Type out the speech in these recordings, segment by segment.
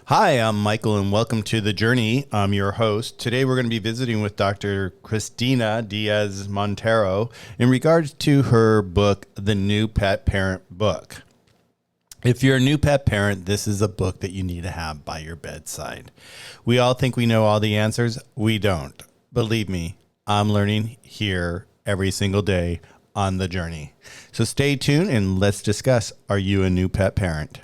Hi, I'm Michael, and welcome to The Journey. I'm your host. Today, we're going to be visiting with Dr. Cristina Diaz-Montero in regards to her book, The New Pet Parent Book. If you're a new pet parent, this is a book that you need to have by your bedside. We all think we know all the answers. We don't. Believe me, I'm learning here every single day on The Journey. So stay tuned and let's discuss, are you a new pet parent?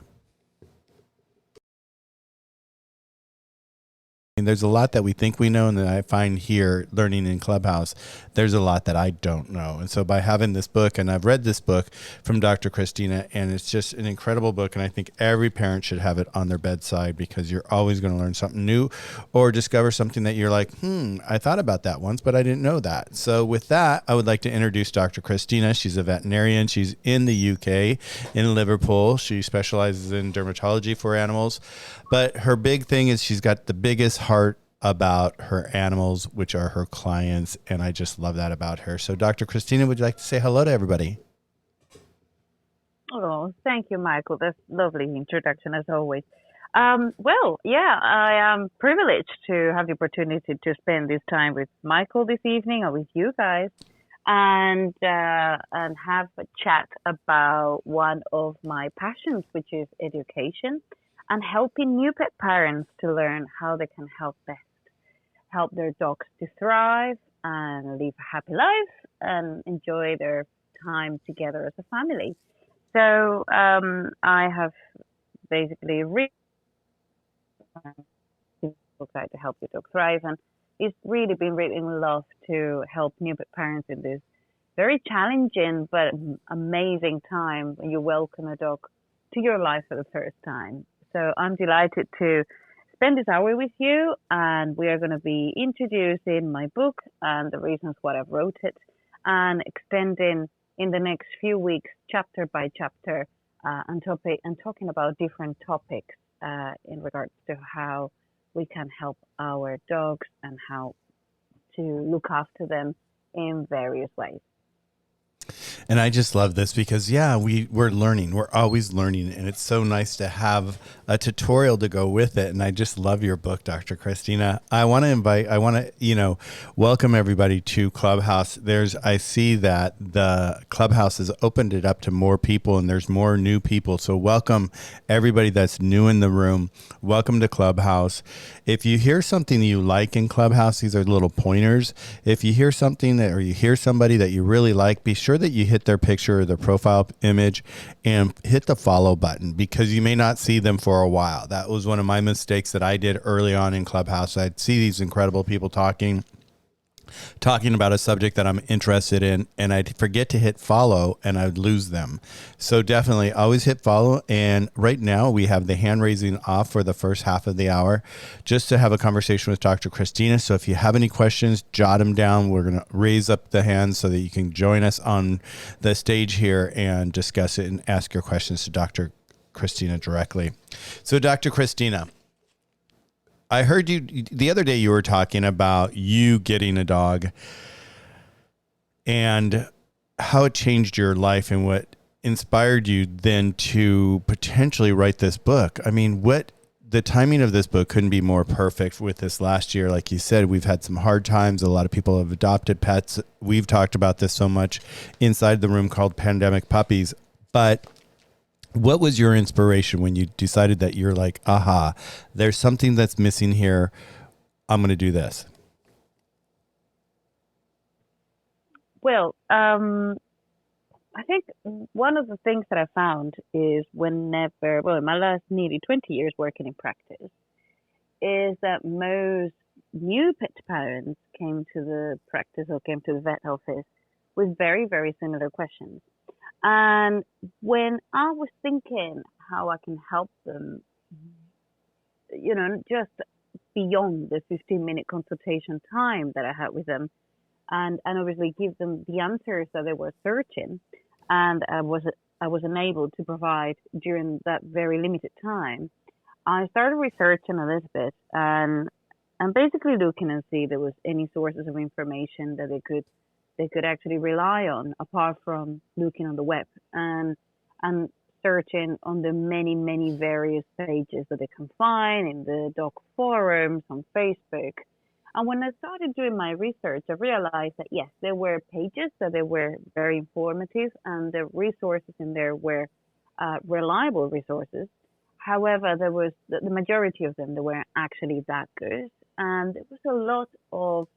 And there's a lot that we think we know, and that I find here learning in Clubhouse, there's a lot that I don't know. And so by having this book, and I've read this book from Dr. Cristina, and it's just an incredible book, and I think every parent should have it on their bedside because you're always going to learn something new or discover something that you're like, I thought about that once, but I didn't know that. So with that, I would like to introduce Dr. Cristina. She's a veterinarian. She's in the UK, in Liverpool. She specializes in dermatology for animals. But her big thing is she's got the biggest heart about her animals, which are her clients. And I just love that about her. So Dr. Cristina, would you like to say hello to everybody? Oh, thank you, Michael. That's lovely introduction as always. I am privileged to have the opportunity to spend this time with Michael this evening or with you guys and have a chat about one of my passions, which is education and helping new pet parents to learn how they can help their dogs to thrive and live a happy life and enjoy their time together as a family. So I have basically written a book to help your dog thrive, and it's really been written in love to help new pet parents in this very challenging but amazing time when you welcome a dog to your life for the first time. So I'm delighted to spend this hour with you, and we are going to be introducing my book and the reasons why I've wrote it, and extending in the next few weeks, chapter by chapter, and talking about different topics in regards to how we can help our dogs and how to look after them in various ways. And I just love this because, we're learning. We're always learning. And it's so nice to have a tutorial to go with it. And I just love your book, Dr. Cristina. I want to welcome everybody to Clubhouse. I see that the Clubhouse has opened it up to more people and there's more new people. So welcome everybody that's new in the room. Welcome to Clubhouse. If you hear something you like in Clubhouse, these are little pointers. If you hear something or you hear somebody that you really like, be sure that you hit their picture or their profile image and hit the follow button because you may not see them for a while. That was one of my mistakes that I did early on in Clubhouse. I'd see these incredible people talking about a subject that I'm interested in, and I'd forget to hit follow and I'd lose them. So definitely always hit follow. And right now we have the hand raising off for the first half of the hour just to have a conversation with Dr. Cristina. So if you have any questions, jot them down. We're going to raise up the hands so that you can join us on the stage here and discuss it and ask your questions to Dr. Cristina directly. So Dr. Cristina, I heard you the other day, you were talking about you getting a dog and how it changed your life and what inspired you then to potentially write this book. I mean, the timing of this book couldn't be more perfect with this last year. Like you said, we've had some hard times. A lot of people have adopted pets. We've talked about this so much inside the room called Pandemic Puppies, but what was your inspiration when you decided that you're like, aha, there's something that's missing here. I'm going to do this. Well, I think one of the things that I found is in my last nearly 20 years working in practice, is that most new pet parents came to the practice or came to the vet office with very, very similar questions. And when I was thinking how I can help them, just beyond the 15-minute consultation time that I had with them, and obviously give them the answers that they were searching, and I was unable to provide during that very limited time, I started researching a little bit and basically looking and see if there was any sources of information that they could actually rely on apart from looking on the web, and researching on the many, many various pages that they can find in the dog forums on Facebook. And when I started doing my research, I realized that yes, there were pages that they were very informative, and the resources in there were reliable resources. However, there was the majority of them, they weren't actually that good, and there was a lot of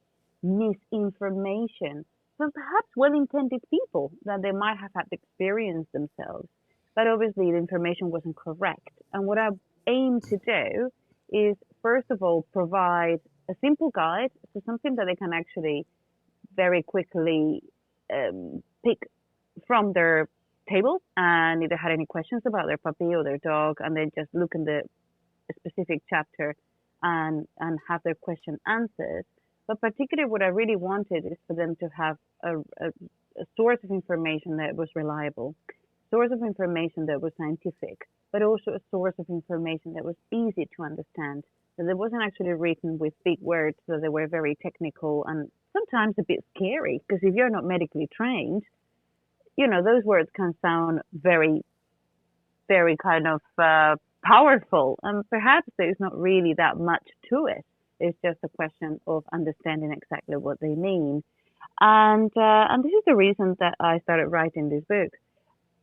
misinformation from perhaps well-intended people that they might have had experienced themselves, but obviously the information wasn't correct. And what I aim to do is, first of all, provide a simple guide, so something that they can actually very quickly pick from their table, and if they had any questions about their puppy or their dog, and then just look in the specific chapter and have their question answered. But particularly what I really wanted is for them to have a source of information that was reliable, source of information that was scientific, but also a source of information that was easy to understand, that it wasn't actually written with big words, so they were very technical and sometimes a bit scary, because if you're not medically trained, you know, those words can sound very, very kind of powerful, and perhaps there's not really that much to it. It's just a question of understanding exactly what they mean. And this is the reason that I started writing this book,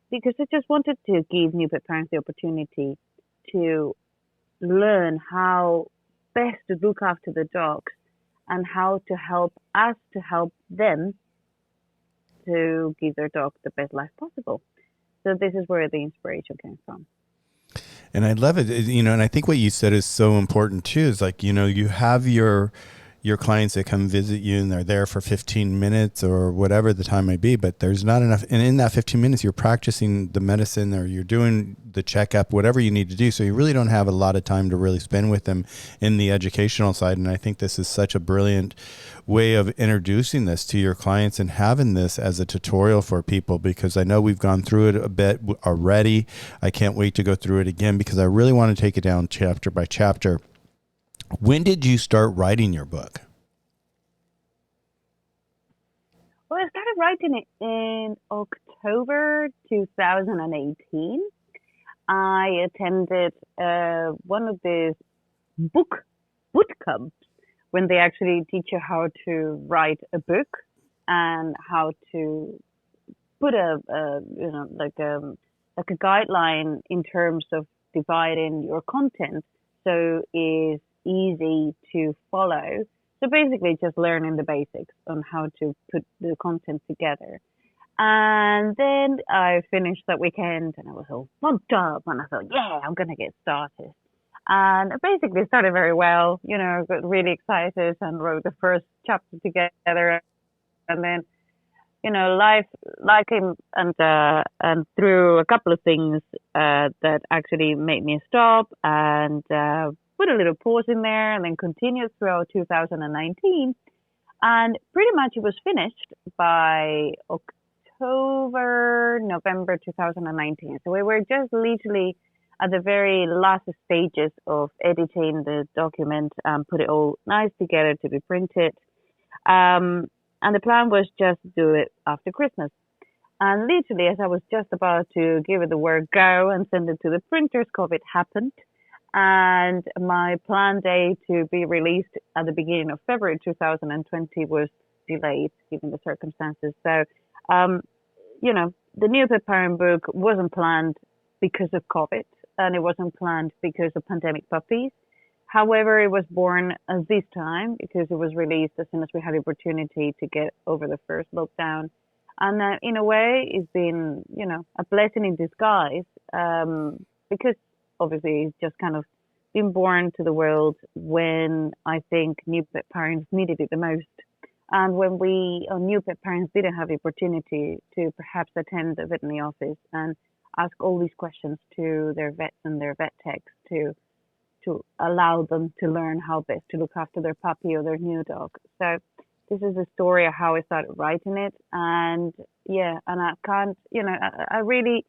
because I just wanted to give new pet parents the opportunity to learn how best to look after the dogs and how to help us to help them to give their dog the best life possible. So this is where the inspiration came from. And I love it, you know, and I think what you said is so important too, is like, you know, you have your clients that come visit you and they're there for 15 minutes or whatever the time might be, but there's not enough. And in that 15 minutes, you're practicing the medicine or you're doing the checkup, whatever you need to do. So you really don't have a lot of time to really spend with them in the educational side. And I think this is such a brilliant way of introducing this to your clients and having this as a tutorial for people, because I know we've gone through it a bit already. I can't wait to go through it again because I really want to take it down chapter by chapter. When did you start writing your book? Well, I started writing it in October 2018. I attended one of these boot camps when they actually teach you how to write a book and how to put like a guideline in terms of dividing your content so it's easy to follow. So basically just learning the basics on how to put the content together. And then I finished that weekend and I was all pumped up and I thought, yeah, I'm going to get started. And I basically started very well, you know, got really excited and wrote the first chapter together. And then, you know, life came and through a couple of things that actually made me stop and put a little pause in there and then continued throughout 2019. And pretty much it was finished by November 2019. So we were just literally at the very last stages of editing the document and put it all nice together to be printed. And the plan was just to do it after Christmas. And literally, as I was just about to give it the word go and send it to the printers, COVID happened. And my planned day to be released at the beginning of February 2020 was delayed given the circumstances. So, you know, the new pet parent book wasn't planned because of COVID, and it wasn't planned because of pandemic puppies. However, it was born at this time because it was released as soon as we had the opportunity to get over the first lockdown. And in a way, it's been, you know, a blessing in disguise because obviously it's just kind of been born to the world when I think new pet parents needed it the most. And when we new pet parents didn't have the opportunity to perhaps attend the veterinary office and ask all these questions to their vets and their vet techs to allow them to learn how best to look after their puppy or their new dog. So this is the story of how I started writing it. And yeah, and I can't, you know, I really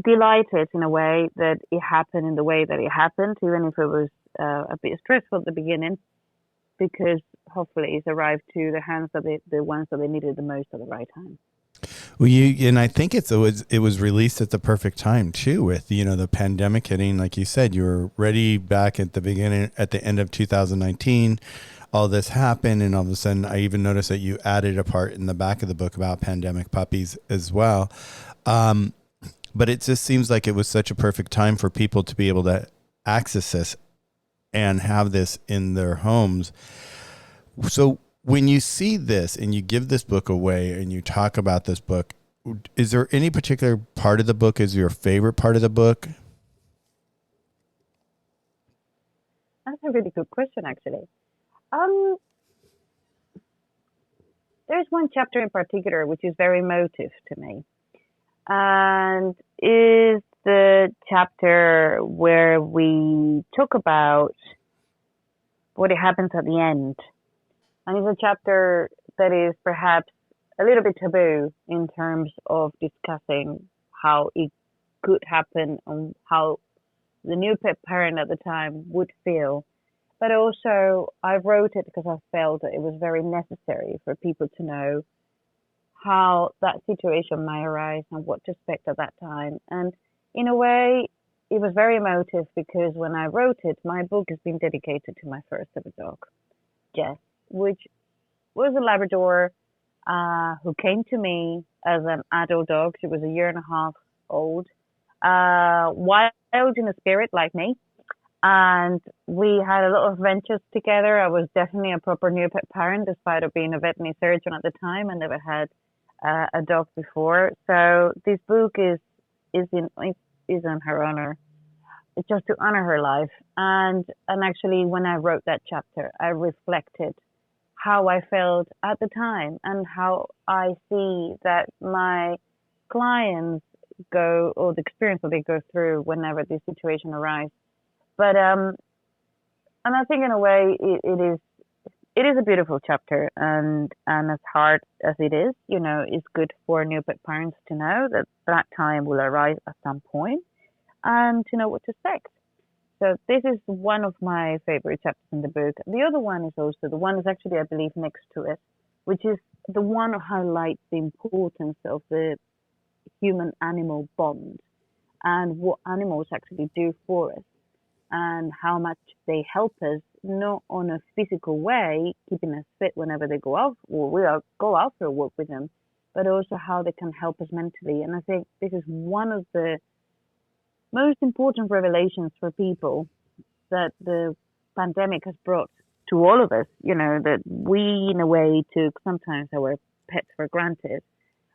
delighted in a way that it happened in the way that it happened, even if it was a bit stressful at the beginning, because hopefully it's arrived to the hands of the ones that they needed the most at the right time. Well, and I think it was released at the perfect time too, with the pandemic hitting. Like you said, you were ready back at the end of 2019. All this happened, and all of a sudden, I even noticed that you added a part in the back of the book about pandemic puppies as well. But it just seems like it was such a perfect time for people to be able to access this and have this in their homes. So when you see this and you give this book away and you talk about this book, is there any particular part of the book is your favorite part of the book? That's a really good question, actually. There's one chapter in particular which is very emotive to me, and is the chapter where we talk about what happens at the end. And it's a chapter that is perhaps a little bit taboo in terms of discussing how it could happen and how the new pet parent at the time would feel. But also, I wrote it because I felt that it was very necessary for people to know how that situation might arise and what to expect at that time. And in a way, it was very emotive because when I wrote it, my book has been dedicated to my first ever dog, Jess, which was a Labrador who came to me as an adult dog. She was a year and a half old, wild in the spirit like me. And we had a lot of adventures together. I was definitely a proper new pet parent, despite of being a veterinary surgeon at the time. I never had a dog before. So this book is in her honor. It's just to honor her life. And actually, when I wrote that chapter, I reflected how I felt at the time and how I see that my clients go, or the experience that they go through whenever this situation arises. But and I think in a way it is a beautiful chapter, and as hard as it is, it's good for new pet parents to know that time will arise at some point, and to know what to expect. So this is one of my favorite chapters in the book. The other one is also the one is actually, I believe, next to it, which is the one that highlights the importance of the human-animal bond and what animals actually do for us, and how much they help us, not on a physical way, keeping us fit whenever they go out, or go out for a walk with them, but also how they can help us mentally. And I think this is one of the most important revelations for people that the pandemic has brought to all of us, that we, in a way, took sometimes our pets for granted.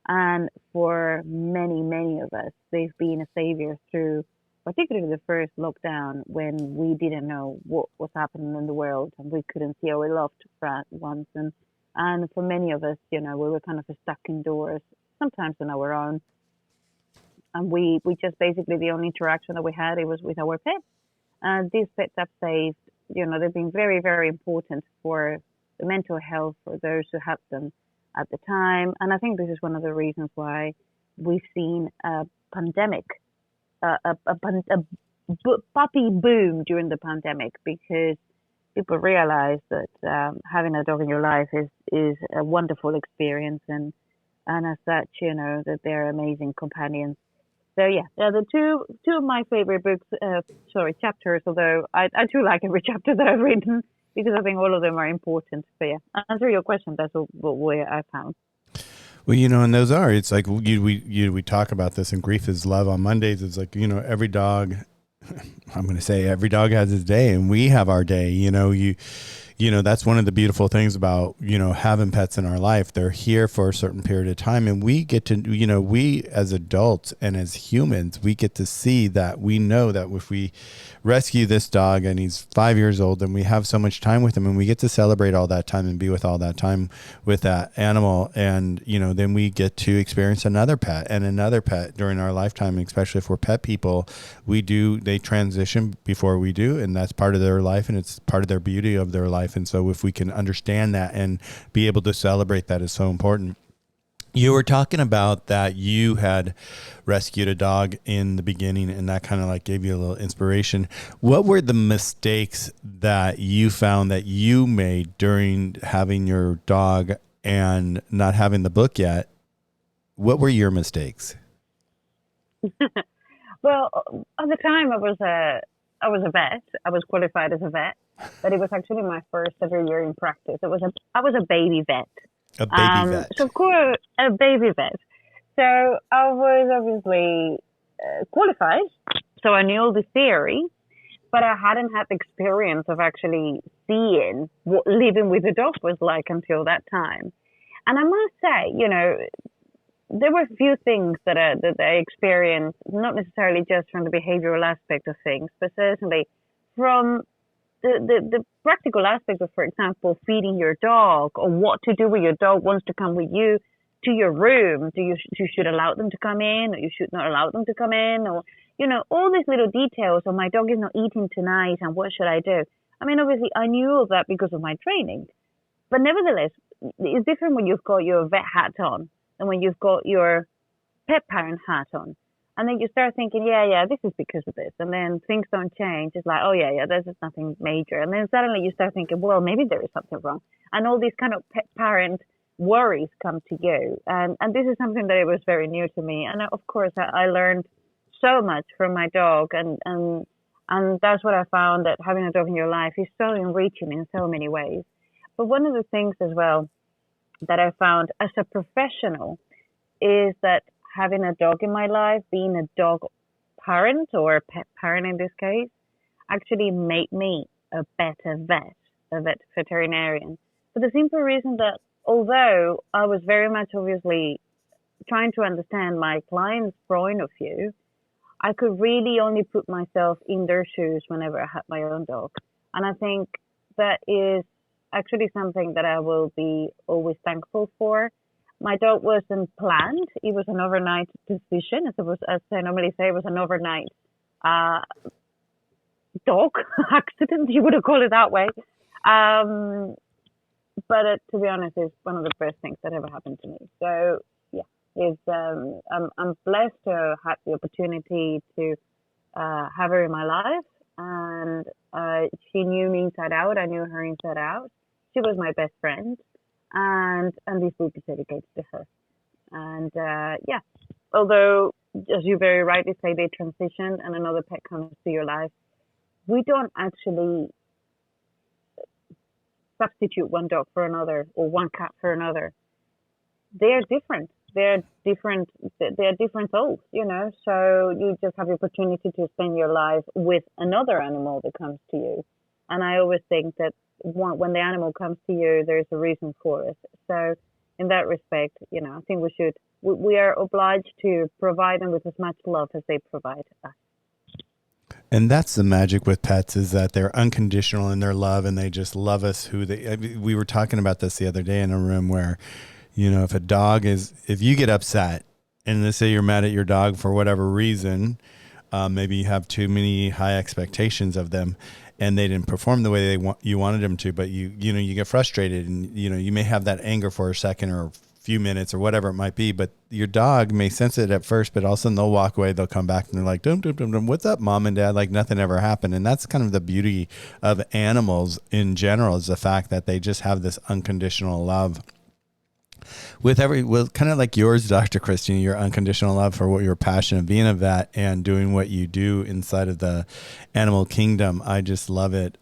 And for many, many of us, they've been a savior through particularly the first lockdown, when we didn't know what was happening in the world and we couldn't see our loved ones. And for many of us, we were kind of stuck indoors, sometimes on our own. And we just basically, the only interaction that we had, it was with our pets. And these pets have saved, they've been very, very important for the mental health for those who had them at the time. And I think this is one of the reasons why we've seen a pandemic, a puppy boom during the pandemic, because people realize that having a dog in your life is a wonderful experience, and as such, that they're amazing companions. So yeah, they're the two of my favorite books, chapters, although I do like every chapter that I've written, because I think all of them are important. So yeah, answer your question, that's what I found. Well, and those it's like we talk about this, and Grief is Love on Mondays. It's like, every dog, I'm going to say every dog has his day, and we have our day. That's one of the beautiful things about, having pets in our life. They're here for a certain period of time, and we get to, we as adults and as humans, we get to see that. We know that if we rescue this dog and he's 5 years old, and we have so much time with him, and we get to celebrate all that time and be with all that time with that animal. And, then we get to experience another pet during our lifetime, especially if we're pet people. They transition before we do, and that's part of their life, and it's part of their beauty of their life. And so if we can understand that and be able to celebrate that is so important. You were talking about that you had rescued a dog in the beginning, and that kind of like gave you a little inspiration. What were the mistakes that you found that you made during having your dog and not having the book yet? What were your mistakes? Well, at the time I was a vet. I was qualified as a vet, but it was actually my first ever year in practice. I was a baby vet. A baby So vet. of course, a baby vet. So I was obviously qualified, so I knew all the theory, but I hadn't had the experience of actually seeing what living with a dog was like until that time. And I must say, there were a few things that I experienced, not necessarily just from the behavioral aspect of things, but certainly from the practical aspect of, for example, feeding your dog or what to do when your dog wants to come with you to your room. You should allow them to come in, or you should not allow them to come in, or all these little details. Or my dog is not eating tonight, and what should I do? I mean, obviously, I knew all that because of my training, but nevertheless, it's different when you've got your vet hat on and when you've got your pet parent hat on. And then you start thinking, yeah, this is because of this. And then things don't change. It's like, oh, yeah, there's just nothing major. And then suddenly you start thinking, well, maybe there is something wrong. And all these kind of pet parent worries come to you. And this is something that it was very new to me. And of course, I learned so much from my dog. And that's what I found, that having a dog in your life is so enriching in so many ways. But one of the things as well that I found as a professional is that having a dog in my life, being a dog parent or a pet parent in this case, actually made me a better vet, a veterinarian. For the simple reason that although I was very much obviously trying to understand my client's point of view, I could really only put myself in their shoes whenever I had my own dog. And I think that is actually something that I will be always thankful for. My dog wasn't planned. It was an overnight decision. As I normally say, it was an overnight dog accident. You would have called it that way. But to be honest, it's one of the best things that ever happened to me. So I'm blessed to have the opportunity to have her in my life, and she knew me inside out. I knew her inside out. She was my best friend, and this book is dedicated to her. And although, as you very rightly say, they transition and another pet comes to your life, we don't actually substitute one dog for another or one cat for another. They're different. They're different. They're different souls, So you just have the opportunity to spend your life with another animal that comes to you. And I always think that when the animal comes to you, there's a reason for it. So in that respect, I think we are obliged to provide them with as much love as they provide us. And that's the magic with pets, is that they're unconditional in their love, and they just love us we were talking about this the other day in a room where, if you get upset and let's say you're mad at your dog for whatever reason, maybe you have too many high expectations of them and they didn't perform the way you wanted them to, but you get frustrated, and you may have that anger for a second or a few minutes or whatever it might be, but your dog may sense it at first, but all of a sudden they'll walk away, they'll come back and they're like, dum, dum, dum, dum, what's up, mom and dad? Like nothing ever happened. And that's kind of the beauty of animals in general, is the fact that they just have this unconditional love. With kind of like yours, Dr. Cristina, your unconditional love for what you're passionate of being a vet and doing what you do inside of the animal kingdom. I just love it.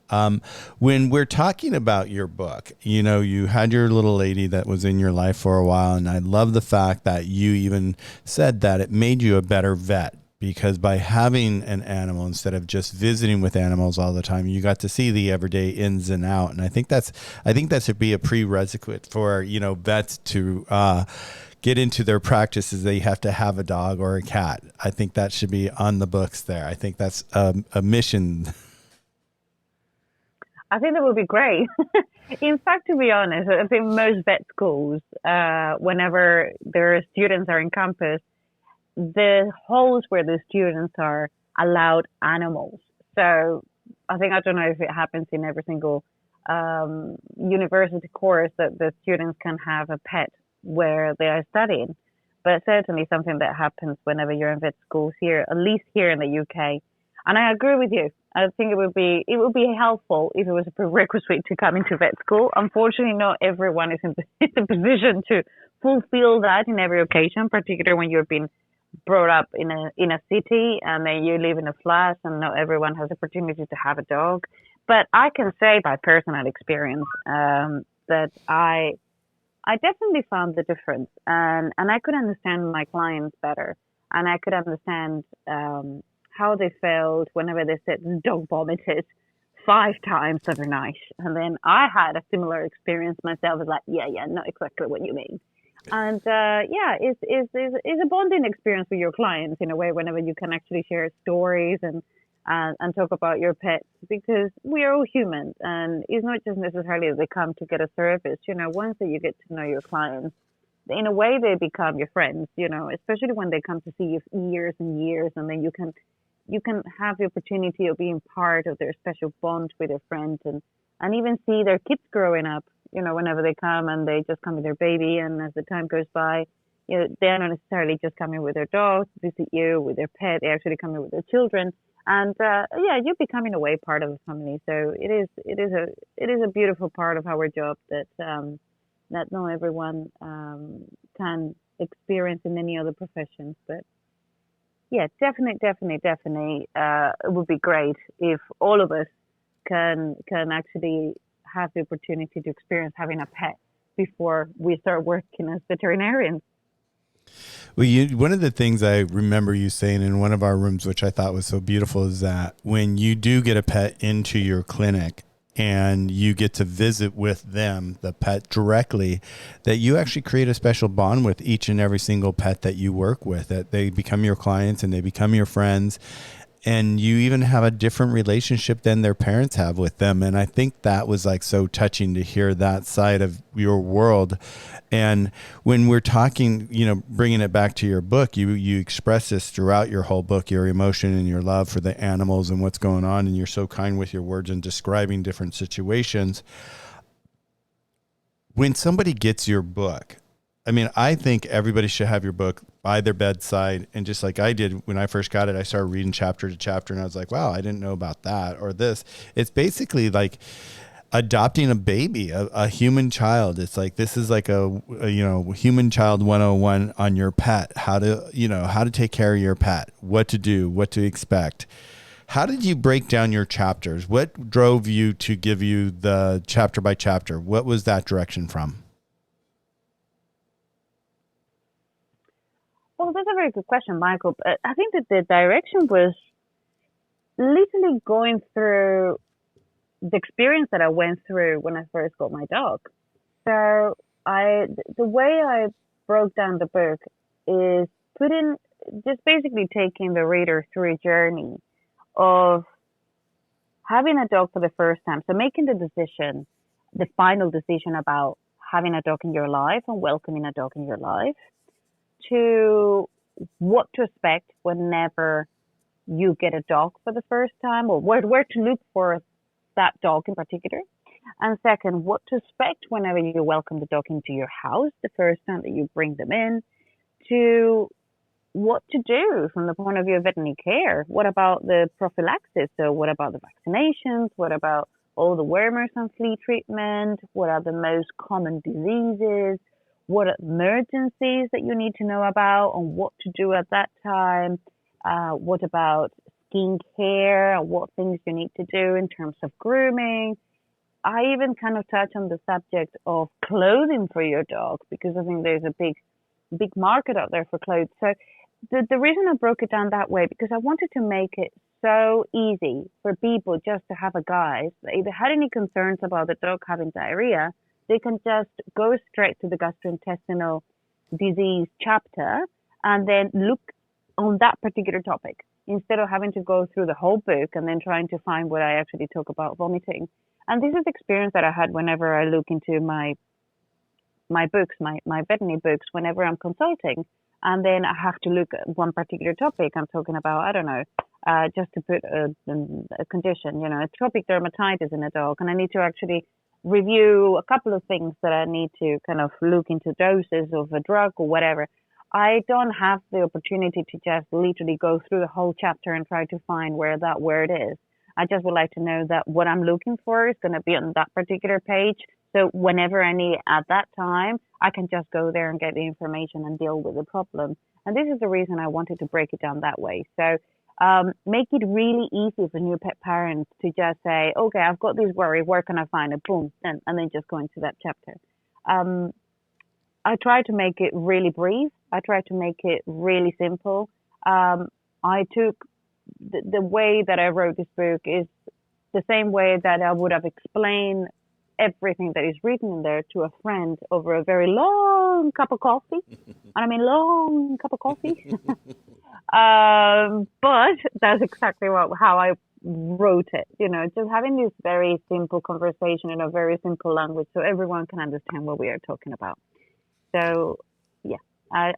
When we're talking about your book, you had your little lady that was in your life for a while. And I love the fact that you even said that it made you a better vet, because by having an animal instead of just visiting with animals all the time, you got to see the everyday ins and out. And I think that should be a prerequisite for, vets to get into their practices. They have to have a dog or a cat. I think that should be on the books there. I think that's a mission. I think that would be great. In fact, to be honest, I think most vet schools, whenever their students are in campus, the halls where the students are allowed animals. So I don't know if it happens in every single university course that the students can have a pet where they are studying, but certainly something that happens whenever you're in vet schools here, at least here in the UK. And I agree with you. I think it would be helpful if it was a prerequisite to come into vet school. Unfortunately, not everyone is in the position to fulfill that in every occasion, particularly when you're being brought up in a city and then you live in a flat and not everyone has the opportunity to have a dog. But I can say by personal experience that I definitely found the difference, and I could understand my clients better, and I could understand how they felt whenever they said the dog vomited 5 times overnight, and then I had a similar experience myself. It's like, yeah, not exactly what you mean, and yeah, it's a bonding experience with your clients in a way. Whenever you can actually share stories and talk about your pets, because we are all humans, and it's not just necessarily that they come to get a service. Once that you get to know your clients, in a way they become your friends. Especially when they come to see you for years and years, and then you can have the opportunity of being part of their special bond with their friends, and even see their kids growing up. Whenever they come and they just come with their baby, and as the time goes by, they're not necessarily just coming with their dogs to visit you with their pet. They actually come in with their children. And yeah, you're becoming a way part of the family. So it is a beautiful part of our job that not everyone can experience in any other professions. But yeah, definitely, it would be great if all of us can actually have the opportunity to experience having a pet before we start working as veterinarians. Well, one of the things I remember you saying in one of our rooms, which I thought was so beautiful, is that when you do get a pet into your clinic and you get to visit with them, the pet directly, that you actually create a special bond with each and every single pet that you work with, that they become your clients and they become your friends. And you even have a different relationship than their parents have with them. And I think that was like so touching to hear that side of your world. And when we're talking, bringing it back to your book, you express this throughout your whole book, your emotion and your love for the animals and what's going on. And you're so kind with your words and describing different situations. When somebody gets your book, I think everybody should have your book by their bedside. And just like I did when I first got it, I started reading chapter to chapter and I was like, wow, I didn't know about that or this. It's basically like adopting a baby, a human child. It's like, this is like a human child 101 on your pet, how to take care of your pet, what to do, what to expect. How did you break down your chapters? What drove you to give you the chapter by chapter? What was that direction from? Well, that's a very good question, Michael. But I think that the direction was literally going through the experience that I went through when I first got my dog. So the way I broke down the book is just basically taking the reader through a journey of having a dog for the first time. So making the final decision about having a dog in your life and welcoming a dog in your life, to what to expect whenever you get a dog for the first time, or where to look for that dog in particular. And second, what to expect whenever you welcome the dog into your house the first time that you bring them in, to what to do from the point of view of veterinary care. What about the prophylaxis? So what about the vaccinations? What about all the wormers and flea treatment? What are the most common diseases? What emergencies that you need to know about and what to do at that time? What about skin care? What things you need to do in terms of grooming? I even kind of touch on the subject of clothing for your dog, because I think there's a big market out there for clothes. So the reason I broke it down that way, because I wanted to make it so easy for people just to have a guide. If they had any concerns about the dog having diarrhea, they can just go straight to the gastrointestinal disease chapter and then look on that particular topic, instead of having to go through the whole book and then trying to find where I actually talk about vomiting. And this is the experience that I had whenever I look into my books, my veterinary books, whenever I'm consulting. And then I have to look at one particular topic. I'm talking about, I don't know, just to put a condition, atopic dermatitis in a dog. And I need to actually review a couple of things that I need to kind of look into, doses of a drug or whatever. I don't have the opportunity to just literally go through the whole chapter and try to find where that word is. I just would like to know that what I'm looking for is going to be on that particular page, So whenever I need at that time, I can just go there and get the information and deal with the problem. And this is the reason I wanted to break it down that way. So make it really easy for new pet parents to just say, okay, I've got this worry. Where can I find it? Boom. And then just go into that chapter. I try to make it really brief. I try to make it really simple. I took the way that I wrote this book is the same way that I would have explained everything that is written in there to a friend over a very long cup of coffee. And I mean long cup of coffee. But that's exactly how I wrote it. You know, just having this very simple conversation in a very simple language so everyone can understand what we are talking about. So, yeah, I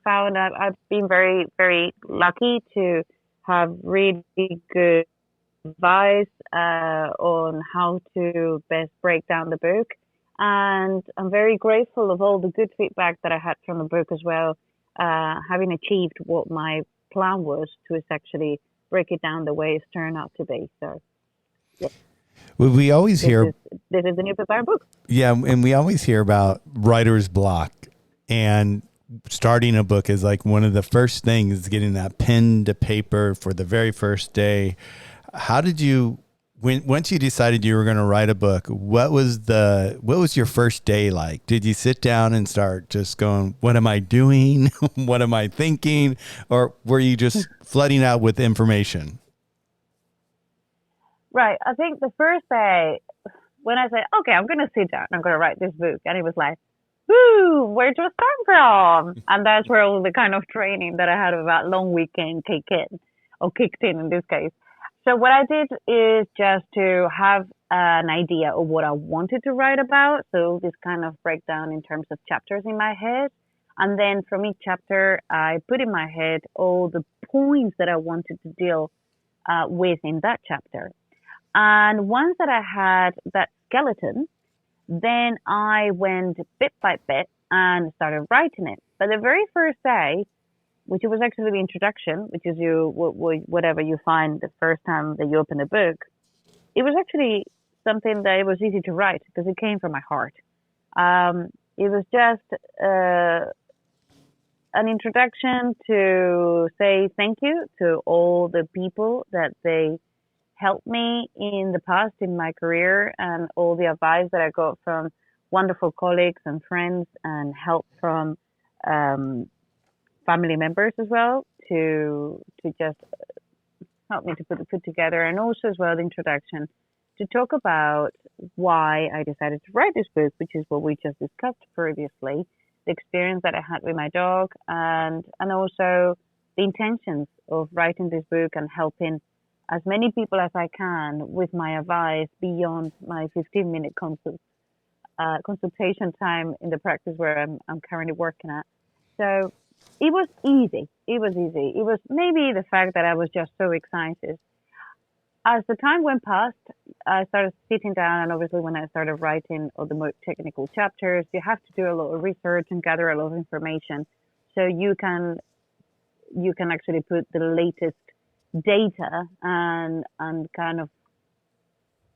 found that I've been very, very lucky to have really good advice on how to best break down the book. And I'm very grateful of all the good feedback that I had from the book as well, having achieved what my plan was to actually break it down the way it's turned out to be. So, yeah. Well, we always hear this is the new prepared book. Yeah, and we always hear about writer's block, and starting a book is like one of the first things, getting that pen to paper for the very first day. How did you, once you decided you were going to write a book, what was your first day like? Did you sit down and start just going, what am I doing? What am I thinking? Or were you just flooding out with information? Right. I think the first day when I said, okay, I'm going to sit down, I'm going to write this book. And it was like, whoo, where to start from? And that's where all the kind of training that I had about long weekend kicked in this case. So what I did is just to have an idea of what I wanted to write about. So this kind of breakdown in terms of chapters in my head. And then from each chapter, I put in my head all the points that I wanted to deal with in that chapter. And once that I had that skeleton, then I went bit by bit and started writing it. But the very first day, which was actually the introduction, which is whatever you find the first time that you open the book, it was actually something that it was easy to write because it came from my heart. It was just an introduction to say thank you to all the people that they helped me in the past in my career, and all the advice that I got from wonderful colleagues and friends, and help from family members as well to just help me to put together, and also as well the introduction to talk about why I decided to write this book, which is what we just discussed previously, the experience that I had with my dog, and also the intentions of writing this book and helping as many people as I can with my advice beyond my 15-minute consultation time in the practice where I'm currently working at. So it was easy. It was maybe the fact that I was just so excited. As the time went past, I started sitting down, and obviously when I started writing all the more technical chapters, you have to do a lot of research and gather a lot of information so you can actually put the latest data and kind of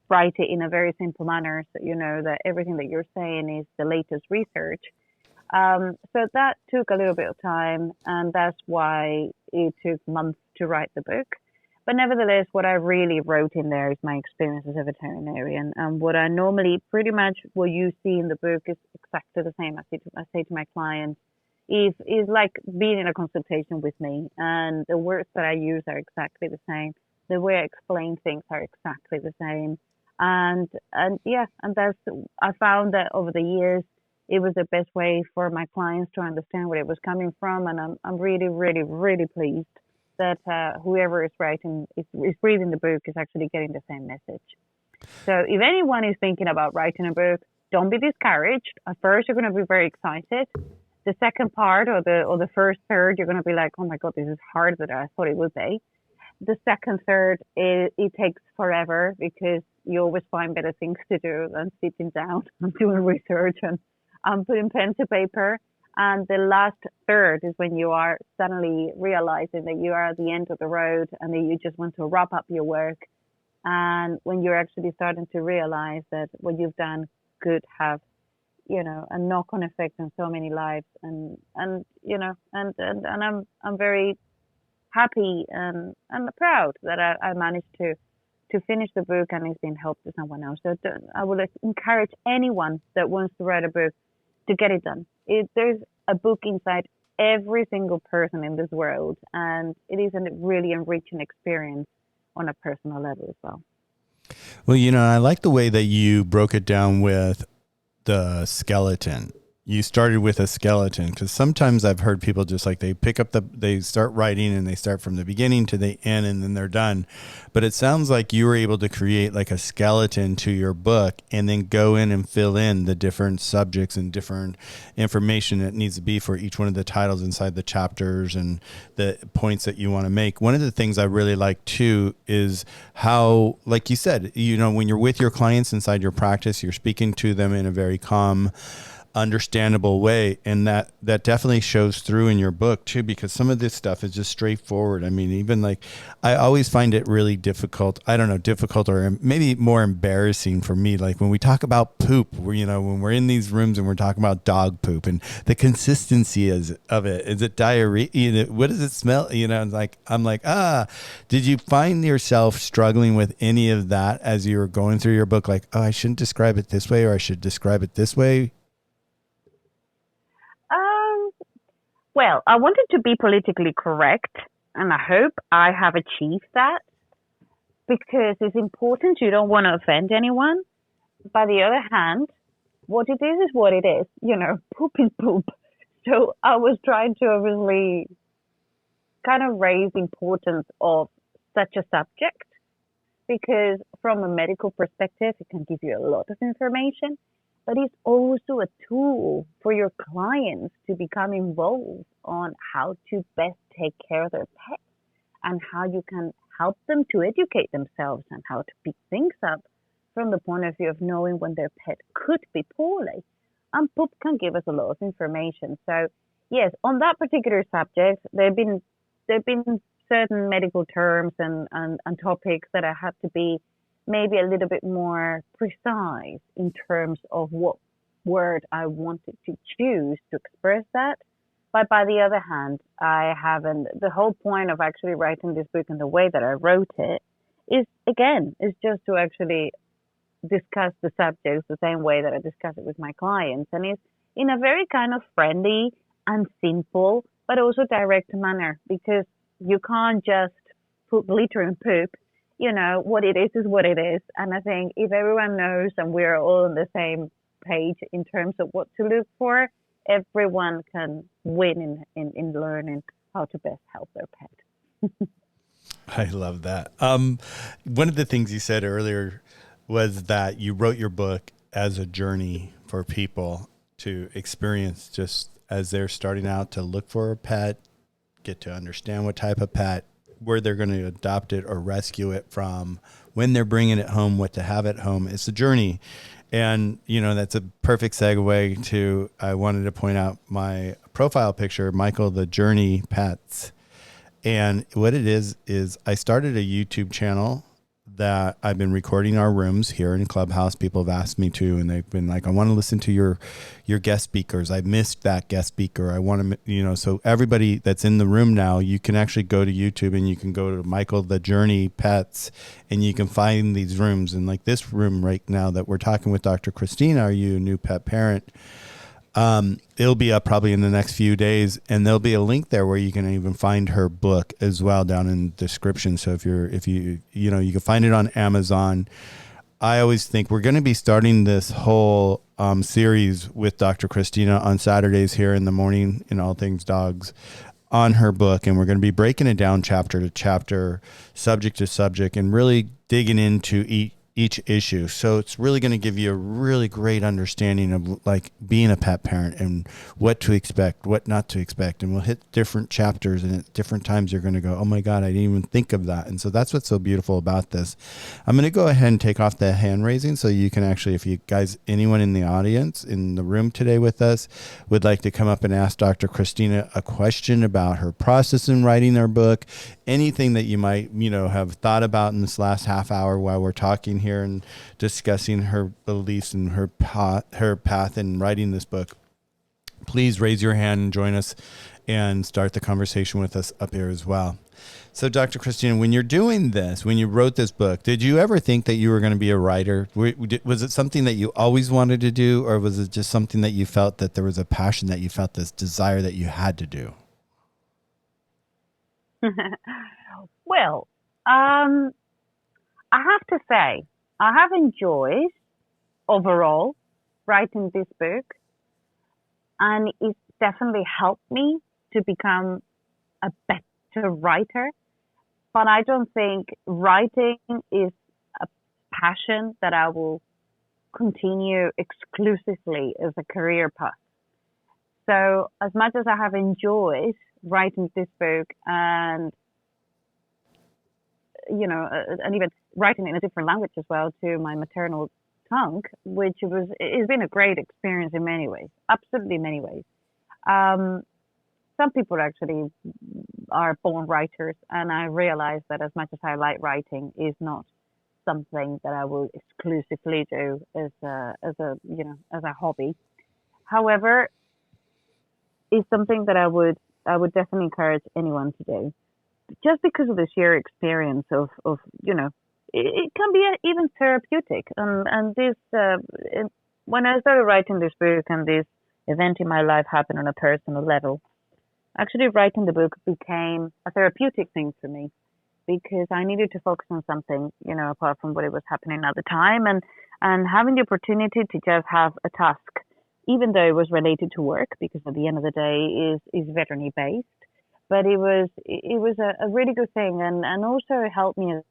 write it in a very simple manner so you know that everything that you're saying is the latest research. So that took a little bit of time, and that's why it took months to write the book. But nevertheless, what I really wrote in there is my experience as a veterinarian, and what I normally, pretty much what you see in the book is exactly the same. I say to my clients, is like being in a consultation with me, and the words that I use are exactly the same. The way I explain things are exactly the same. And that's, I found that over the years, it was the best way for my clients to understand where it was coming from. And I'm really, really, really pleased that whoever is reading the book is actually getting the same message. So if anyone is thinking about writing a book, don't be discouraged. At first, you're going to be very excited. The second part or the first third, you're going to be like, oh my God, this is harder than I thought it would be. The second third, it takes forever because you always find better things to do than sitting down and doing research and putting pen to paper. And the last third is when you are suddenly realizing that you are at the end of the road and that you just want to wrap up your work. And when you're actually starting to realize that what you've done could have, a knock-on effect on so many lives. And I'm very happy and proud that I managed to finish the book and it's been helped to someone else. So I would encourage anyone that wants to write a book to get it done. There's a book inside every single person in this world, and it is a really enriching experience on a personal level as well. Well, I like the way that you broke it down with the skeleton. You started with a skeleton, because sometimes I've heard people just like they start writing and they start from the beginning to the end and then they're done. But it sounds like you were able to create like a skeleton to your book and then go in and fill in the different subjects and different information that needs to be for each one of the titles inside the chapters and the points that you want to make. One of the things I really like too is how, like you said, when you're with your clients inside your practice, you're speaking to them in a very calm, understandable way, and that definitely shows through in your book too, because some of this stuff is just straightforward. I mean, even like I always find it really difficult or maybe more embarrassing for me, like when we talk about poop, when we're in these rooms and we're talking about dog poop and the consistency of it. Is it diarrhea? What does it smell? I'm like, did you find yourself struggling with any of that as you were going through your book? Like, I shouldn't describe it this way, or I should describe it this way. Well, I wanted to be politically correct, and I hope I have achieved that, because it's important. You don't want to offend anyone. By the other hand, what it is what it is. Poop is poop. So I was trying to obviously kind of raise the importance of such a subject, because from a medical perspective, it can give you a lot of information. But it's also a tool for your clients to become involved on how to best take care of their pets and how you can help them to educate themselves and how to pick things up from the point of view of knowing when their pet could be poorly. And poop can give us a lot of information. So yes, on that particular subject, there've been certain medical terms and topics that I had to be maybe a little bit more precise in terms of what word I wanted to choose to express that. But by the other hand, the whole point of actually writing this book in the way that I wrote it is just to actually discuss the subjects the same way that I discuss it with my clients. And it's in a very kind of friendly and simple, but also direct manner, because you can't just put glitter in poop. What it is what it is. And I think if everyone knows and we're all on the same page in terms of what to look for, everyone can win in learning how to best help their pet. I love that. One of the things you said earlier was that you wrote your book as a journey for people to experience just as they're starting out to look for a pet, get to understand what type of pet, where they're going to adopt it or rescue it from, when they're bringing it home, what to have at home. It's a journey. And, that's a perfect segue to, I wanted to point out my profile picture, Michael, the Journey Pets. And what it is I started a YouTube channel that I've been recording our rooms here in Clubhouse. People have asked me to, and they've been like, I want to listen to your guest speakers. I missed that guest speaker. I want to, so everybody that's in the room now, you can actually go to YouTube and you can go to Michael, the Journey Pets, and you can find these rooms. And like this room right now that we're talking with Dr. Cristina, are you a new pet parent? It'll be up probably in the next few days, and there'll be a link there where you can even find her book as well down in the description. So if you can find it on Amazon. I always think we're going to be starting this whole series with Dr. Cristina on Saturdays here in the morning in All Things Dogs on her book, and we're going to be breaking it down chapter to chapter, subject to subject, and really digging into each issue. So it's really going to give you a really great understanding of like being a pet parent and what to expect, what not to expect. And we'll hit different chapters, and at different times you're going to go, oh my God, I didn't even think of that. And so that's what's so beautiful about this. I'm going to go ahead and take off the hand raising so you can actually, if you guys, anyone in the audience in the room today with us would like to come up and ask Dr. Cristina a question about her process in writing her book, anything that you might, have thought about in this last half hour while we're talking here and discussing her beliefs and her path in writing this book, please raise your hand and join us and start the conversation with us up here as well. So, Dr. Cristina, when you're doing this, when you wrote this book, did you ever think that you were going to be a writer? Was it something that you always wanted to do, or was it just something that you felt that there was a passion, that you felt this desire that you had to do? Well, I have to say, I have enjoyed overall writing this book, and it's definitely helped me to become a better writer. But I don't think writing is a passion that I will continue exclusively as a career path. So as much as I have enjoyed writing this book and, and even writing in a different language as well, to my maternal tongue, it's been a great experience in many ways, absolutely many ways. Some people actually are born writers, and I realize that as much as I like writing, is not something that I will exclusively do as a hobby. However, it's something that I would definitely encourage anyone to do, just because of the sheer experience of it can be even therapeutic. And this when I started writing this book and this event in my life happened on a personal level, actually writing the book became a therapeutic thing for me, because I needed to focus on something, apart from what it was happening at the time, and having the opportunity to just have a task, even though it was related to work, because at the end of the day is veterinary based, but it was a really good thing, and also helped me as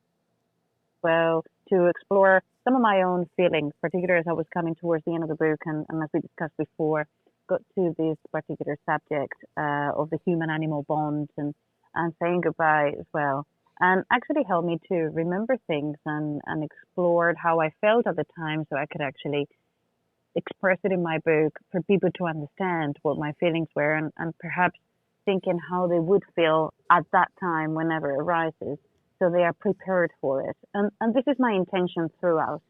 well to explore some of my own feelings, particularly as I was coming towards the end of the book, and as we discussed before, got to this particular subject of the human-animal bonds and saying goodbye as well. And actually helped me to remember things and explored how I felt at the time, so I could actually express it in my book for people to understand what my feelings were, and perhaps thinking how they would feel at that time whenever it arises, so they are prepared for it. And this is my intention throughout,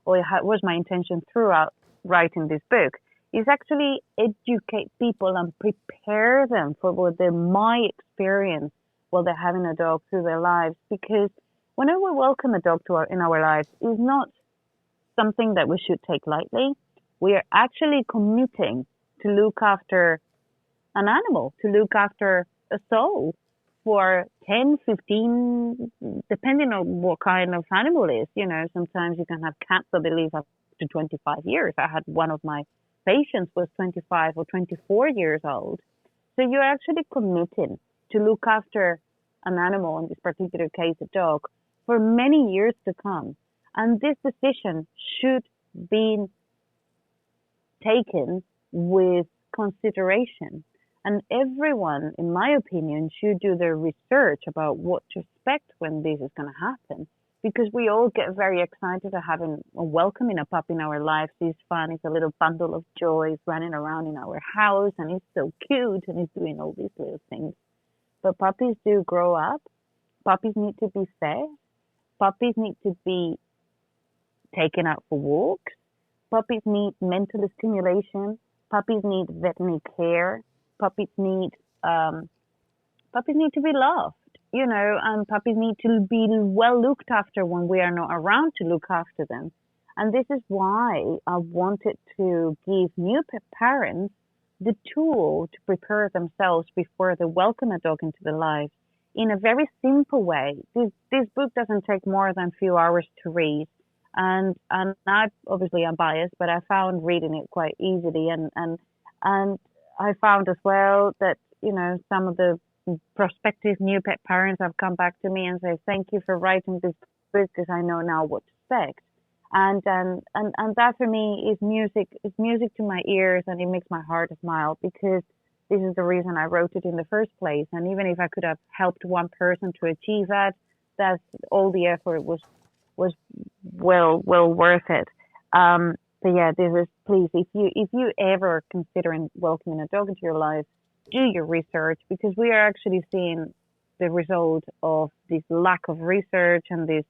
or it was my intention throughout writing this book, is actually educate people and prepare them for what my experience while they're having a dog through their lives. Because whenever we welcome a dog in our lives, is not something that we should take lightly. We are actually committing to look after an animal, to look after a soul for 10, 15, depending on what kind of animal it is. Sometimes you can have cats that they live up to 25 years. I had one of my patients was 25 or 24 years old. So you're actually committing to look after an animal, in this particular case a dog, for many years to come. And this decision should be taken with consideration. And everyone, in my opinion, should do their research about what to expect when this is going to happen. Because we all get very excited at having or welcoming a pup in our lives. He's fun. He's a little bundle of joy. He's running around in our house, and he's so cute, and he's doing all these little things. But puppies do grow up. Puppies need to be fed. Puppies need to be taken out for walks. Puppies need mental stimulation. Puppies need veterinary care. Puppies need to be loved. And puppies need to be well looked after when we are not around to look after them. And this is why I wanted to give new pet parents the tool to prepare themselves before they welcome a dog into their lives in a very simple way. This book doesn't take more than a few hours to read. And I'm biased, but I found reading it quite easily. And I found as well that, some of the prospective new pet parents have come back to me and say, thank you for writing this book, because I know now what to expect. And that for me is music to my ears, and it makes my heart smile, because this is the reason I wrote it in the first place. And even if I could have helped one person to achieve that, that's all the effort was well worth it. But yeah, please, if you ever considering welcoming a dog into your life, do your research, because we are actually seeing the result of this lack of research and this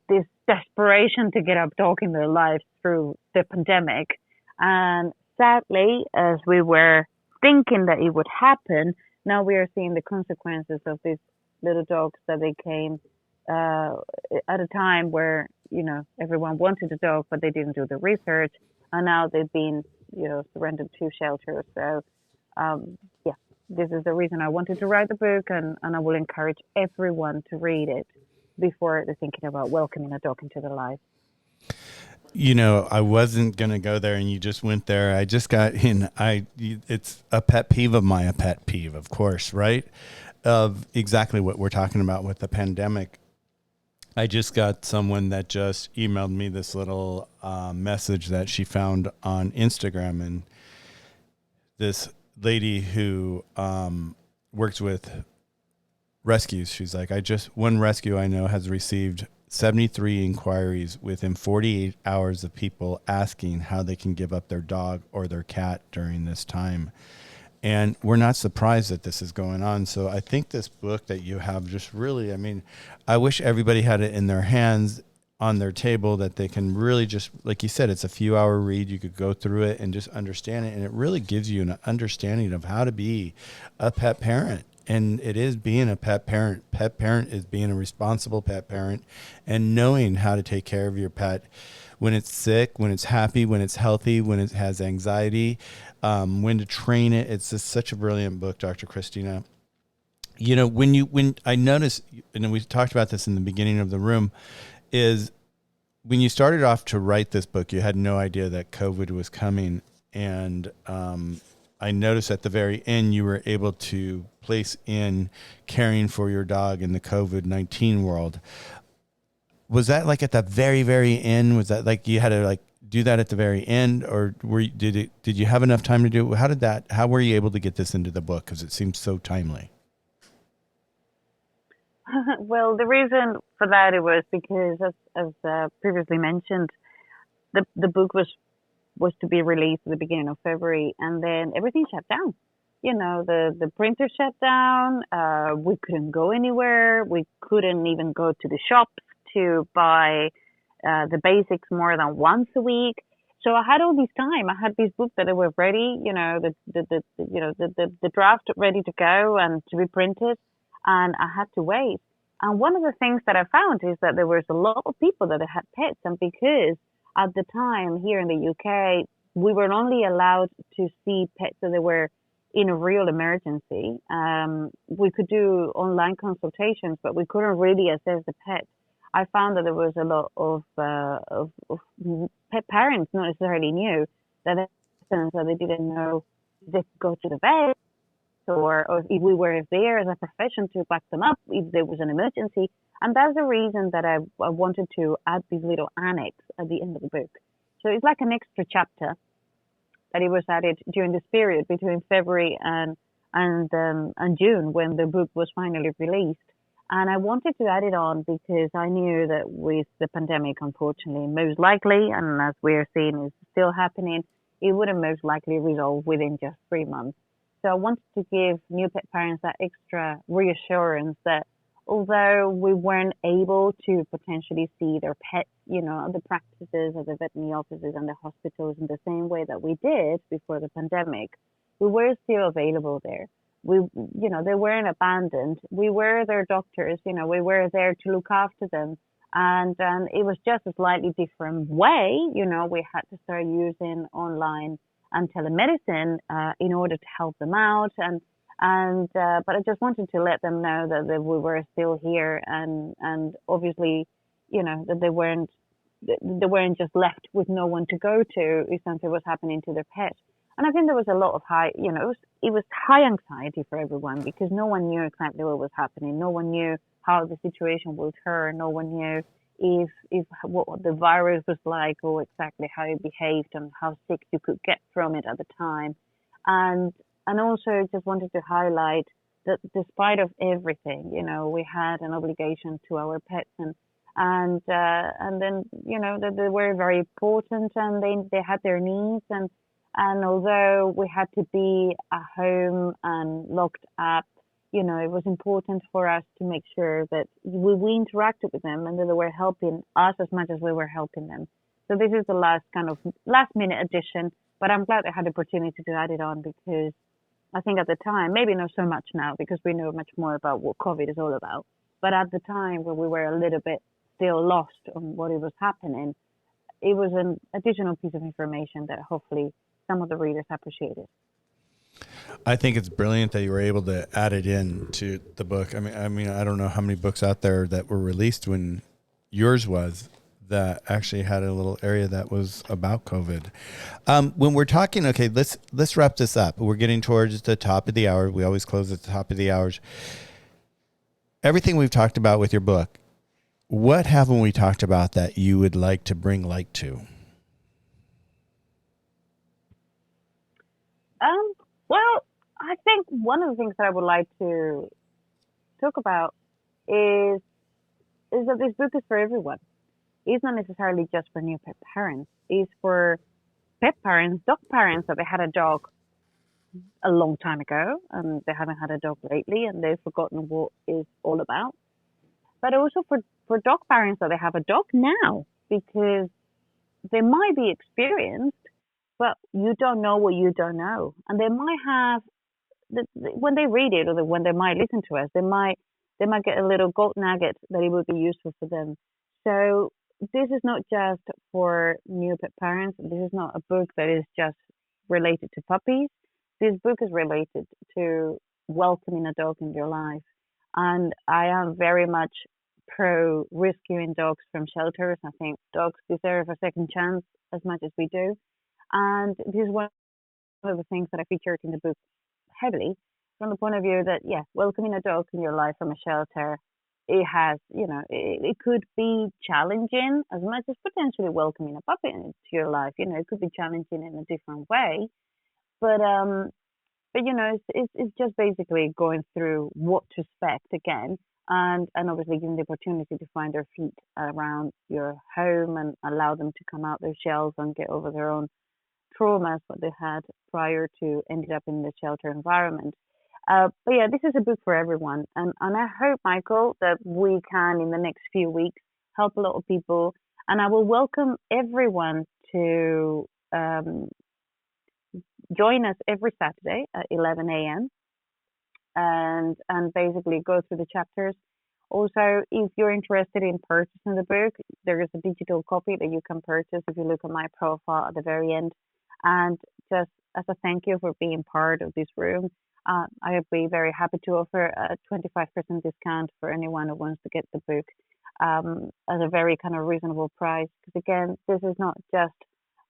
this desperation to get our dog in their lives through the pandemic. And sadly, as we were thinking that it would happen, now we are seeing the consequences of these little dogs that they came uh, at a time where, everyone wanted a dog, but they didn't do the research. And now they've been, surrendered to shelters. So, yeah, this is the reason I wanted to write the book, and I will encourage everyone to read it before they're thinking about welcoming a dog into their life. I wasn't going to go there and you just went there. I just got in. It's a pet peeve of mine, a pet peeve, of course, right? Of exactly what we're talking about with the pandemic. I just got someone that just emailed me this little message that she found on Instagram, and this lady who works with rescues, she's like, one rescue I know has received 73 inquiries within 48 hours of people asking how they can give up their dog or their cat during this time. And we're not surprised that this is going on. So I think this book that you have just really, I wish everybody had it in their hands, on their table, that they can really just, like you said, it's a few hour read. You could go through it and just understand it. And it really gives you an understanding of how to be a pet parent. And it is being a pet parent. Pet parent is being a responsible pet parent and knowing how to take care of your pet when it's sick, when it's happy, when it's healthy, when it has anxiety, when to train it. It's just such a brilliant book, Dr. Cristina. When I noticed, and we talked about this in the beginning of the room, is when you started off to write this book, you had no idea that COVID was coming. And I noticed at the very end, you were able to place in caring for your dog in the COVID-19 world. Was that like at the very, very end? Was that like you had to like do that at the very end, or did you have enough time to do it? How were you able to get this into the book? Because it seems so timely. Well, the reason for that, it was because, as previously mentioned, the book was to be released at the beginning of February, and then everything shut down. The printer shut down. We couldn't go anywhere. We couldn't even go to the shops to buy the basics more than once a week. So I had all this time. I had these books that were ready, the draft ready to go and to be printed, and I had to wait. And one of the things that I found is that there was a lot of people that had pets, and because at the time here in the UK, we were only allowed to see pets that they were in a real emergency. We could do online consultations, but we couldn't really assess the pet. I found that there was a lot of pet parents not necessarily knew that they didn't know if they could go to the vet, or if we were there as a profession to back them up if there was an emergency. And that's the reason that I wanted to add this little annex at the end of the book. So it's like an extra chapter that it was added during this period between February and June, when the book was finally released. And I wanted to add it on because I knew that with the pandemic, unfortunately, most likely, and as we're seeing is still happening, it wouldn't most likely resolve within just 3 months. So I wanted to give new pet parents that extra reassurance that although we weren't able to potentially see their pets, at the practices, at the veterinary offices and the hospitals in the same way that we did before the pandemic, we were still available there. They weren't abandoned. We were their doctors, we were there to look after them. And it was just a slightly different way. We had to start using online and telemedicine in order to help them out. But I just wanted to let them know that we were still here, and obviously, that they weren't just left with no one to go to if something was happening to their pet. And I think there was a lot of it was high anxiety for everyone because no one knew exactly what was happening. No one knew how the situation would turn. No one knew if what the virus was like or exactly how it behaved and how sick you could get from it at the time. And also just wanted to highlight that despite of everything, we had an obligation to our pets, and then that they were very important, and they had their needs, and although we had to be at home and locked up, it was important for us to make sure that we interacted with them and that they were helping us as much as we were helping them. So this is the last minute addition, but I'm glad I had the opportunity to add it on because I think at the time, maybe not so much now because we know much more about what COVID is all about, but at the time where we were a little bit still lost on what it was happening, it was an additional piece of information that hopefully some of the readers appreciated. I think it's brilliant that you were able to add it in to the book. I mean, I don't know how many books out there that were released when yours was that actually had a little area that was about COVID. When we're talking, okay, let's wrap this up. We're getting towards the top of the hour. We always close at the top of the hours. Everything we've talked about with your book, what haven't we talked about that you would like to bring light to? Well, I think one of the things that I would like to talk about is that this book is for everyone. It's not necessarily just for new pet parents. It's for pet parents, dog parents that they had a dog a long time ago and they haven't had a dog lately and they've forgotten what it's all about. But also for dog parents that they have a dog now because they might be experienced, but you don't know what you don't know. And they might have, when they read it or when they might listen to us, they might get a little gold nugget that it would be useful for them. So this is not just for new pet parents. This is not a book that is just related to puppies. This book is related to welcoming a dog in your life. And I am very much pro rescuing dogs from shelters. I think dogs deserve a second chance as much as we do. And this is one of the things that I featured in the book heavily from the point of view that, welcoming a dog in your life from a shelter, it has, it could be challenging as much as potentially welcoming a puppy into your life. It could be challenging in a different way. But it's just basically going through what to expect again. And obviously giving the opportunity to find their feet around your home and allow them to come out their shells and get over their own traumas what they had prior to ended up in the shelter environment. This is a book for everyone. And I hope, Michael, that we can, in the next few weeks, help a lot of people. And I will welcome everyone to join us every Saturday at 11 a.m. and basically go through the chapters. Also, if you're interested in purchasing the book, there is a digital copy that you can purchase if you look at my profile at the very end. And just as a thank you for being part of this room, I would be very happy to offer a 25% discount for anyone who wants to get the book at a very kind of reasonable price. Because again, this is not just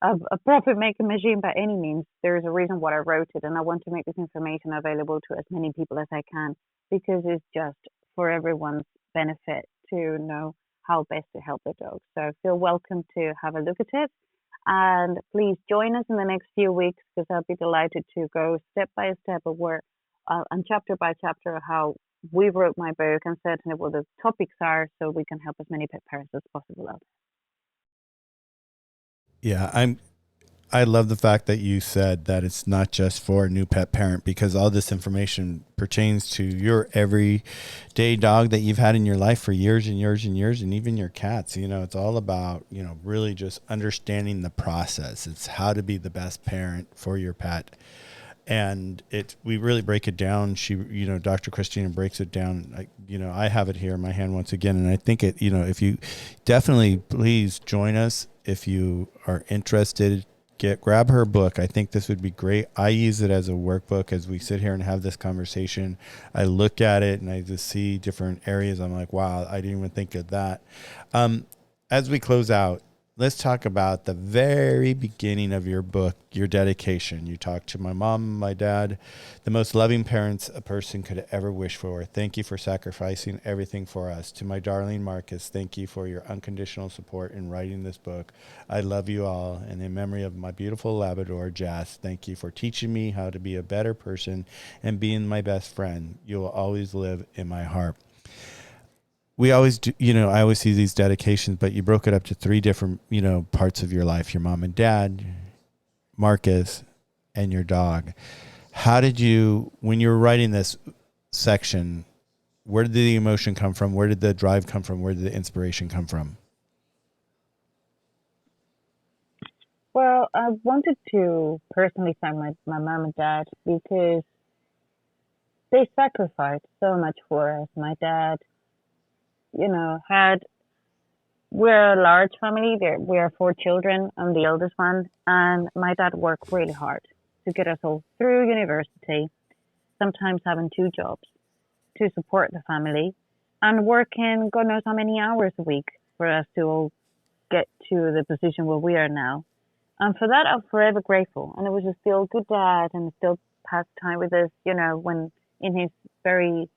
a profit-making machine by any means. There is a reason why I wrote it, and I want to make this information available to as many people as I can because it's just for everyone's benefit to know how best to help their dogs. So feel welcome to have a look at it. And please join us in the next few weeks because I'll be delighted to go step by step of where and chapter by chapter how we wrote my book and certainly what the topics are so we can help as many pet parents as possible out. Yeah, I love the fact that you said that it's not just for a new pet parent because all this information pertains to your everyday dog that you've had in your life for years and years and years, and even your cats. It's all about, really just understanding the process. It's how to be the best parent for your pet. And we really break it down. Dr. Cristina breaks it down. I have it here in my hand once again. And I think if you definitely please join us, if you are interested, grab her book. I think this would be great. I use it as a workbook as we sit here and have this conversation. I look at it and I just see different areas. I'm like, wow, I didn't even think of that. As we close out, let's talk about the very beginning of your book, your dedication. You talked to my mom, my dad, the most loving parents a person could ever wish for. Thank you for sacrificing everything for us. To my darling Marcus, thank you for your unconditional support in writing this book. I love you all. And in memory of my beautiful Labrador, Jas, thank you for teaching me how to be a better person and being my best friend. You will always live in my heart. We always do, I always see these dedications, but you broke it up to 3 different, parts of your life, your mom and dad, Marcus, and your dog. How did you, when you were writing this, section, where did the emotion come from? Where did the drive come from? Where did the inspiration come from? Well, I wanted to personally thank my mom and dad because they sacrificed so much for us. My dad, had we're a large family. We are four children. I'm the eldest one, and my dad worked really hard to get us all through university. Sometimes having two jobs to support the family, and working God knows how many hours a week for us to all get to the position where we are now. And for that, I'm forever grateful. And it was just still a good dad and still passed time with us, when in his very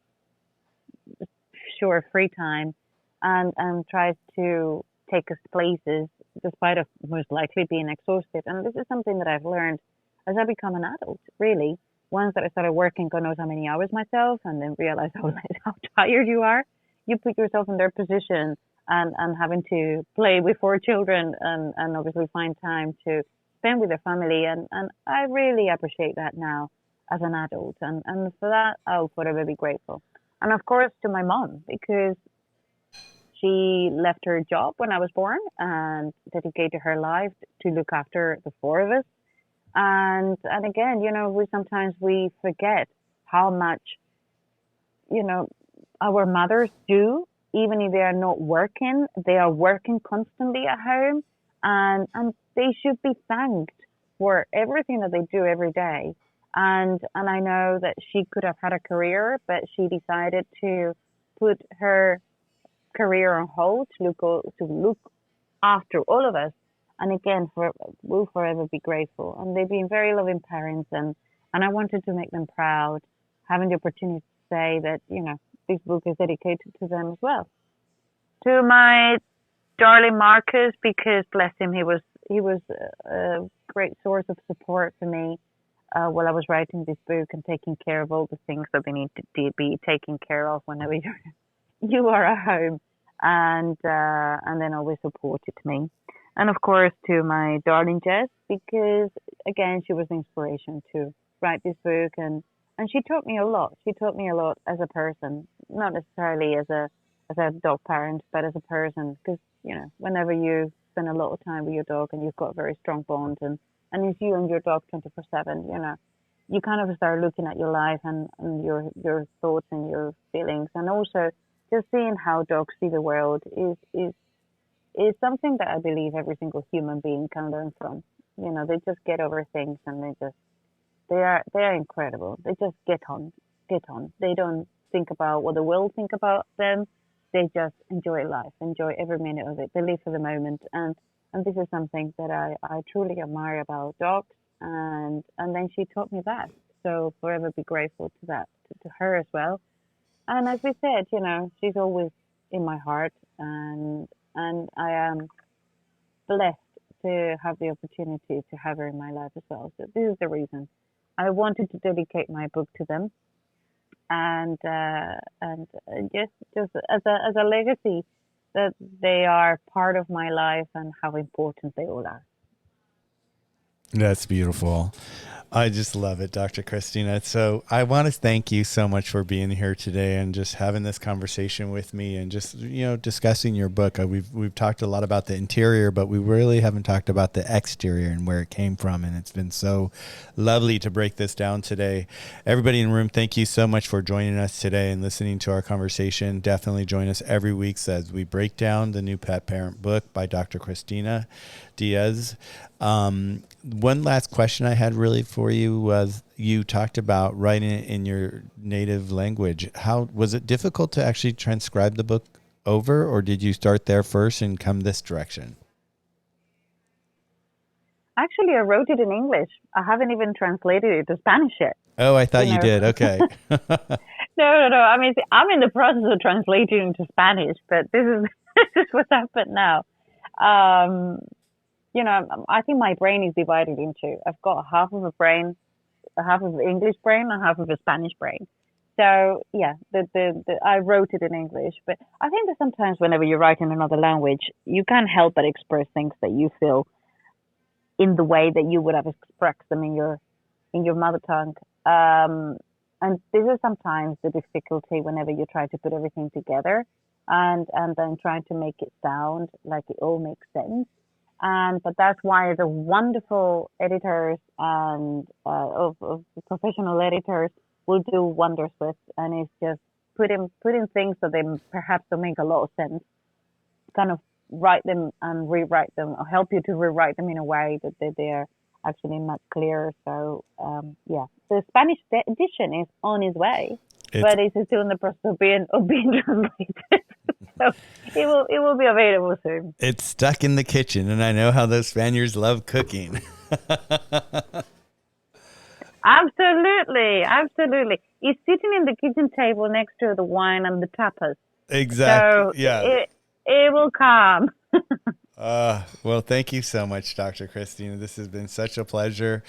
short free time, and tries to take us places despite of most likely being exhausted. And this is something that I've learned as I become an adult, really. Once that I started working God knows how many hours myself, and then realized how tired you are, you put yourself in their position, and having to play with four children, and obviously find time to spend with their family. And I really appreciate that now as an adult. And for that, I'll forever be grateful. And of course to my mom, because she left her job when I was born and dedicated her life to look after the four of us. And again, we forget how much, our mothers do, even if they are not working. They are working constantly at home, and they should be thanked for everything that they do every day. And I know that she could have had a career, but she decided to put her career on hold to look after all of us. And again, we'll forever be grateful. And they've been very loving parents, and I wanted to make them proud, having the opportunity to say that, this book is dedicated to them as well. To my darling Marcus, because bless him, he was a great source of support for me while I was writing this book and taking care of all the things that they need to be taken care of whenever you are at home, and then always supported me. And of course to my darling Jess, because again, she was the inspiration to write this book, and she taught me a lot. She taught me a lot as a person, not necessarily as a dog parent, but as a person, because whenever you spend a lot of time with your dog and you've got a very strong bond, and it's you and your dog 24/7, you kind of start looking at your life and your thoughts and your feelings, and also just seeing how dogs see the world is something that I believe every single human being can learn from. They just get over things, and they are incredible. They just get on. They don't think about what the world think about them. They just enjoy life, enjoy every minute of it. They live for the moment, and this is something that I truly admire about dogs. And then she taught me that. So forever be grateful to that, to her as well. And as we said, she's always in my heart, and I am blessed to have the opportunity to have her in my life as well. So this is the reason I wanted to dedicate my book to them, and just as a legacy that they are part of my life and how important they all are. That's beautiful. I just love it, Dr. Cristina. So I want to thank you so much for being here today and just having this conversation with me, and just, discussing your book. We've talked a lot about the interior, but we really haven't talked about the exterior and where it came from. And it's been so lovely to break this down today. Everybody in the room, thank you so much for joining us today and listening to our conversation. Definitely join us every week as we break down the new pet parent book by Dr. Cristina Diaz. One last question I had really for you was, you talked about writing it in your native language. How was it difficult to actually transcribe the book over, or did you start there first and come this direction? Actually, I wrote it in English. I haven't even translated it to Spanish yet. Oh, I thought you did. Okay. No. I mean, I'm in the process of translating into Spanish, but this is what's happened now. I think my brain is divided into, I've got half of a brain, half of the English brain and half of a Spanish brain. So yeah, I wrote it in English, but I think that sometimes whenever you write in another language, you can't help but express things that you feel in the way that you would have expressed them in your mother tongue. and this is sometimes the difficulty whenever you try to put everything together and then trying to make it sound like it all makes sense. And but that's why the wonderful editors and of professional editors will do wonders with, and it's just putting things so they perhaps don't make a lot of sense, kind of write them and rewrite them, or help you to rewrite them in a way that they're actually much clearer. So yeah, the Spanish edition is on its way, but it's still in the process of being translated. So it will be available soon. It's stuck in the kitchen, and I know how those Spaniards love cooking. Absolutely, absolutely. It's sitting in the kitchen table next to the wine and the tapas. Exactly. So yeah. It will come. Well, thank you so much, Dr. Cristina. This has been such a pleasure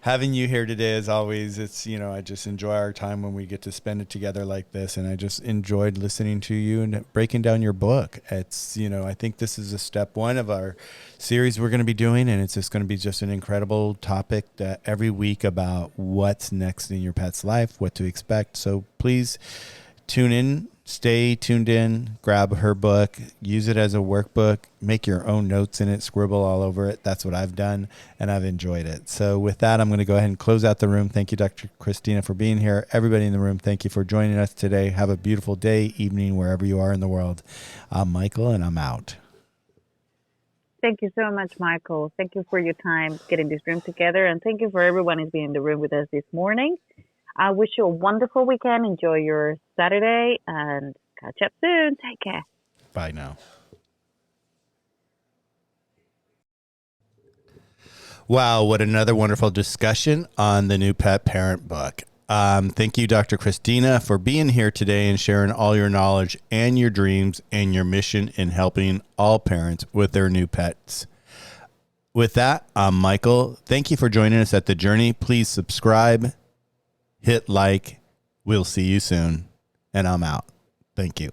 having you here today. As always, it's, I just enjoy our time when we get to spend it together like this. And I just enjoyed listening to you and breaking down your book. It's, I think this is a step one of our series we're going to be doing. And it's just going to be just an incredible topic that every week about what's next in your pet's life, what to expect. So please tune in. Stay tuned in, grab her book, use it as a workbook, make your own notes in it, scribble all over it. That's what I've done, and I've enjoyed it. So with that, I'm going to go ahead and close out the room. Thank you, Dr. Cristina, for being here. Everybody in the room, thank you for joining us today. Have a beautiful day, evening, wherever you are in the world. I'm Michael, and I'm out. Thank you so much, Michael. Thank you for your time getting this room together, and thank you for everyone who's been in the room with us this morning. I wish you a wonderful weekend. Enjoy your Saturday and catch up soon. Take care. Bye now. Wow, what another wonderful discussion on the new pet parent book. Thank you, Dr. Cristina, for being here today and sharing all your knowledge and your dreams and your mission in helping all parents with their new pets. With that, I'm Michael. Thank you for joining us at The Journey. Please subscribe. Hit like. We'll see you soon. And I'm out. Thank you.